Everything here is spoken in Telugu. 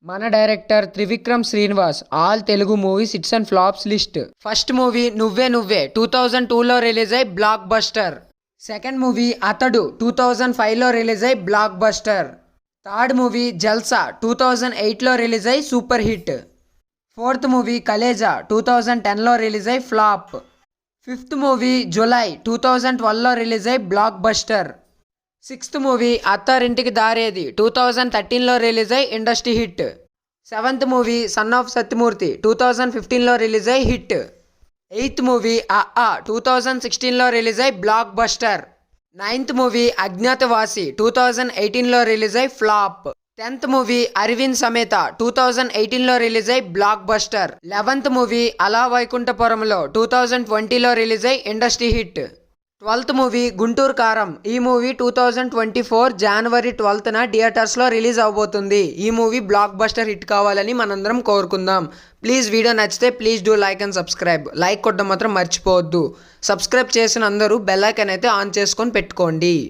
మన director Trivikram Srinivas all Telugu movies hits and flops list. First movie Nuvve Nuvve 2002లో రిలీజ్ అయ్యి blockbuster. Second movie Athadu 2005లో రిలీజ్ అయ్యి blockbuster. Third movie Jalsa 2008లో రిలీజ్ అయ్యి super hit. Fourth movie Khaleja 2010లో రిలీజ్ అయ్యి ఫ్లాప్. ఫిఫ్త్ మూవీ జులై 2012లో రిలీజ్ అయ్యి blockbuster. Sixth movie Attarintiki Daredi 2013లో రిలీజ్ అయ్యి industry hit. Seventh movie son of Satyamurthy 2015లో రిలీజ్ అయ్యి హిట్. ఎయిత్ మూవీ 2016లో రిలీజ్ అయ్యి blockbuster. Ninth movie Agnyaathavaasi 2018లో రిలీజ్ అయ్యి flop. 10th movie Aravinda Sametha 2018లో రిలీజ్ అయ్యి blockbuster. 11th movie Ala Vaikunthapurramuloo 2020లో రిలీజ్ అయ్యి industry hit. 12th movie Guntur Kaaram. ఈ మూవీ 2024 జనవరి 12న థియేటర్స్లో రిలీజ్ అవబోతుంది. ఈ మూవీ బ్లాక్ బస్టర్ హిట్ కావాలని మనందరం కోరుకుందాం. ప్లీజ్ వీడియో నచ్చితే please do like and subscribe. Like కొట్టడం మాత్రం మర్చిపోవద్దు. సబ్స్క్రైబ్ చేసిన అందరూ బెల్ ఐకాన్ అయితే ఆన్ చేసుకొని పెట్టుకోండి.